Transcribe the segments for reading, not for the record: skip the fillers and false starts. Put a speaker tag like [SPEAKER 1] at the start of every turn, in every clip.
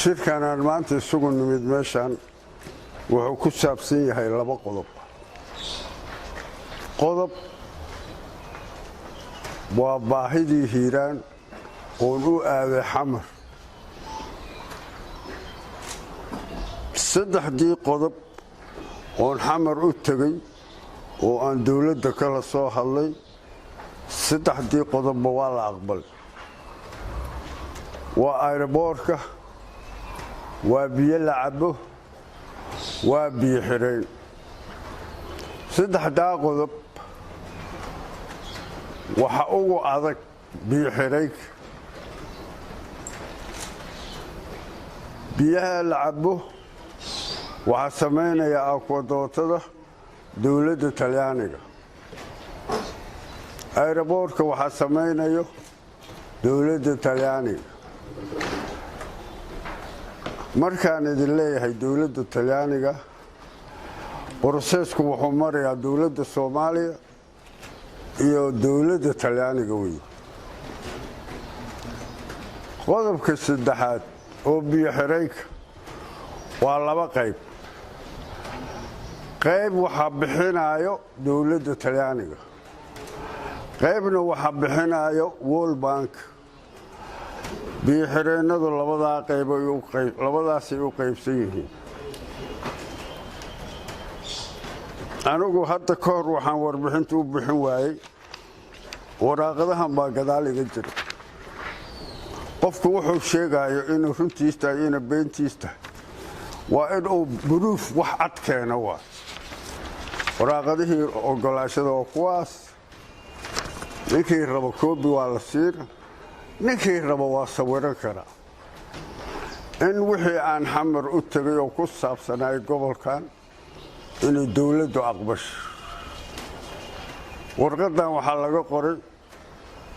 [SPEAKER 1] shirkan aan maanta isugu nimid meeshan wuxuu ku saabsan yahay laba qodob. qodob waa baahidii hiiraan oo u aaday xamar. saddexdii qodob oo xamar u tagay oo aan dawladda kala soo hadlay, saddexdii qodobba waa la aqbalay. waa aeroboorka, waa biyo la cabo, waa biyo xirayn. saddexdaa qodob waxa ugu adag biyo xiraynka. biyaha la cabo waxaa samaynaya akwadootada dawladda talyaaniga. aeroboorka waxaa samaynayo dawladda talyaaniga. markaan idin leeyahay dawladda talyaaniga, broseesku wuxuu marayaa dawladda Soomaaliya iyo dawladda talyaaniga weyn. qodobka saddexaad oo biyo xiraynka waa laba qayb. qayb waxaa bixinayo dawladda talyaaniga, qaybna waxaa bixinayo World Bank. biyo xiraynadu labadaasay u qaybsan yihiin. anigu hadda ka hor waxaan warbixinta u bixin waayey, waraaqadahan baa gadaal iga jira. qofku wuxuu sheegayo inuu runtiis tahay inuu beentiis tahay waa inuu buruuf wax cad keeno. waa waraaqadihii ogolaashada oo kuwaas. ninkii rabo koobi waa la siina, ninkii rabo waa sawiran karaa. in wixii aan xamar u tagay oo ku saabsanay gobolkan inay dawladdu aqbasho. warqadan waxaa laga qoray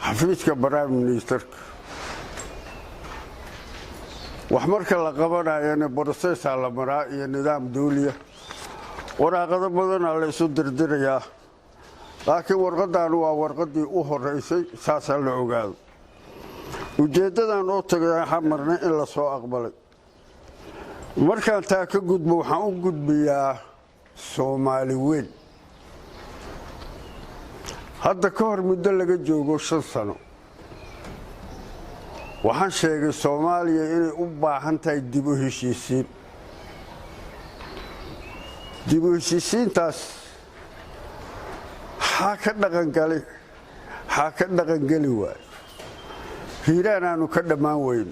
[SPEAKER 1] xafiiska prime ministerka. wax marka la qabanayana broseesaa la maraa iyo nidaam dawliya. waraaqado badanaa la isu dirdirayaa, laakiin warqadan waa warqadii u horeysay, saasaa la ogaado. ujeeddadan oo tagay xamarna in la soo aqbalay. markaan taa ka gudbo waxaan u gudbiyaa Soomaali weyn. hadda ka hor muddo laga joogo 5 sano waxaan sheegay Soomaaliya inay u baahan tahay dib u heshiisiin. dib u heshiisiintaas ha ka dhaqangeli waayo. hiiraan aanu ka dhammaan weyn.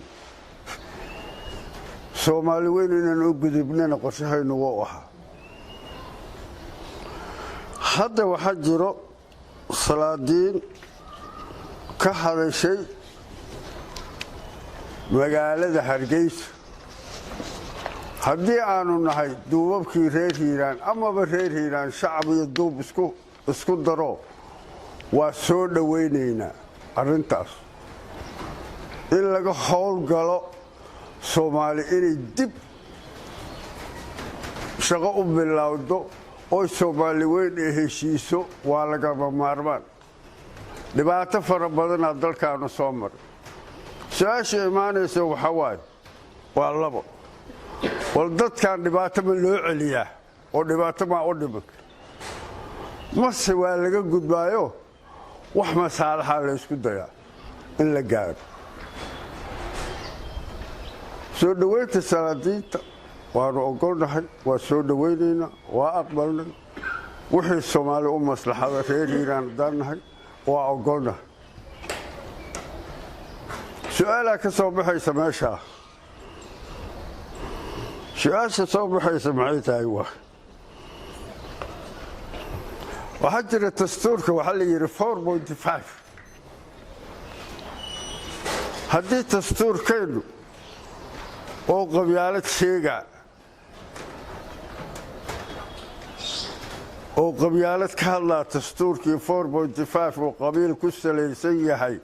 [SPEAKER 1] Soomaali weyn inaan u gudubnana qorshahaynu wuu ahaa. hadda waxaa jiro salaadiin ka hadashay magaalada Hargeysa. haddii aanu nahay duubabkii reer hiiraan amaba reer hiiraan shacab iyo duub isku daro, waa soo dhawaynaynaa arrintaas. in laga howlgalo Soomaali inay dib shaqo u bilowdo oo Soomaali weyn ay heshiiso waa lagama maarmaan. dhibaato fara badanaa dalkaanu soo maray. su-aasha imaanaysa waxaa waaye waa labo. wal dadkan dhibaato ma loo celiyaa oo dhibaato maa u dhiman, mase waa laga gudbaayo wax masaalaxa la isku dayaa in la gaaro. soo dhaweynta salaadiinta waanu ogolnahay, waa soo dhaweynaynaa, waa aqbalnay. wixii Soomaali u maslaxada reer hiiraan haddaan nahay waa ogolnahay. su-aalaa ka soo baxaysa meeshaa. su-aasha soo baxaysa maxay tahay? waxaa jira dastuurka, waxaa la yidhi 4.5. haddii dastuurkeennu oo qabyaalad sheegaa oo qabyaalad ka hadlaa, dastuurkii 4.5 oo qabiil ku salaysan yahay,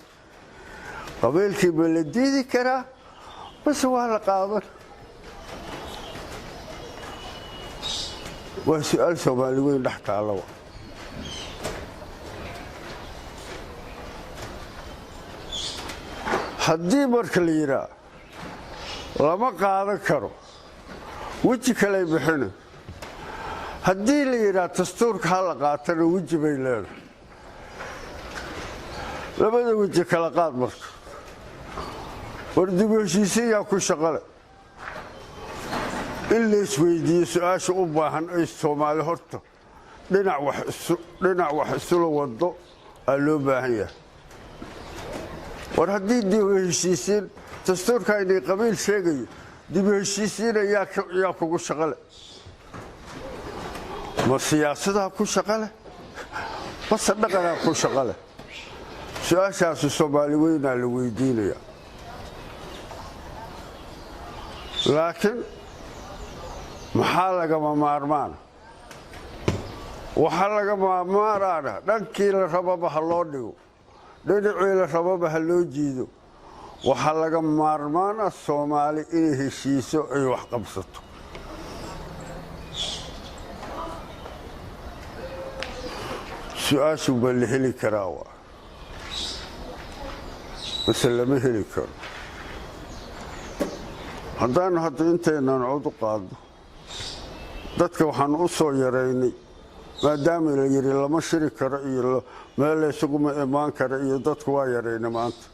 [SPEAKER 1] qabiilkii ma la diidi karaa base waa la qaadan? waa su-aal Soomaali weyn dhex taalla. haddii marka la yidhaa lama qaadan karo weji kale bixin haddii la yiraahdo dastuurka hal qaatana weji bay leedahay labada weji kala qaad marka wardigu heshiisiyaa ku shaqale in la isweydiiyo su'aasha u baahan ay Soomaali horta dhinac wax isula wado aa loo baahan yahay war haddii dib u heshiisiin dastuurka inay qabiil sheegayo dib u heshiisiin ayaa kugu shaqale ma siyaasadaha ku shaqale bas dhaqanaa ku shaqale su'aashaas Soomaali weynaa la weydiinaya laakiin maxaa lagama maarmaan waxa lagama maarmaana dhankii la rababa ha loo dhigo dhinacii la rababa ha loo jiido waxa laga maarmaana Soomaali inay heshiiso ay wax qabsato su'aashu bal heli karaa bas lama heli karo haddaan hadda inteenan cod u qaado dadka waxaan u soo yareynay maadaama la yiri lama shiri karo iyo meel isugu imaan karo iyo dadku waa yareynay maanta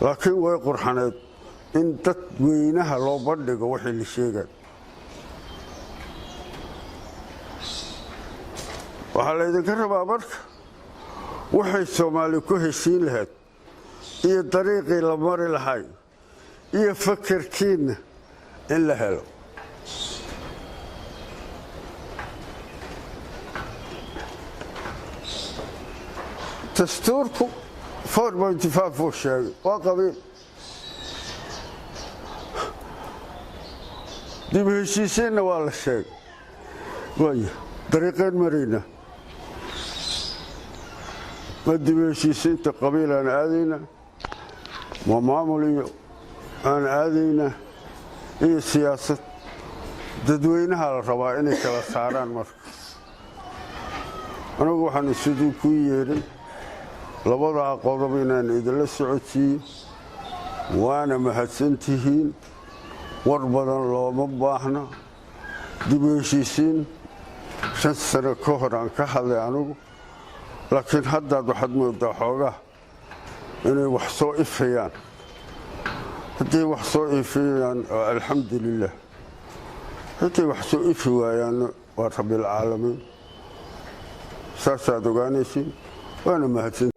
[SPEAKER 1] laakiin way qurxaneed in dad weynaha loo bandhigo wixii la sheegay waxaa la idinka rabaa marka waxay Soomaali ku heshiin lahayd iyo dariiqii la mari lahay iyo fikirkiina in la helo dastuurku 4.5 sheegay waa qabiil dib u heshiisiinna waa la sheegay waayo dariiqeen marayna ma dib u heshiisiinta qabiil aan aadayna ma maamul iyo aan aadayna iyo siyaasad dadweynaha la rabaa inay kala saaraan marka anagu waxaan sidii ku yeeray labada qodob inaan idinla socodsiiyo waana mahadsantihiin war badan looma baahna dib u heshiisiin 5 sano ka hor aan ka hadlay anigu laakiin hadda waxaad moodaa xoogaa inay wax soo ifayaan haddii wax soo ifayaan alxamdulillah haddii wax soo ifi waayaan waa rabbil caalamiin saasaad ogaanaysiin waana mahadsan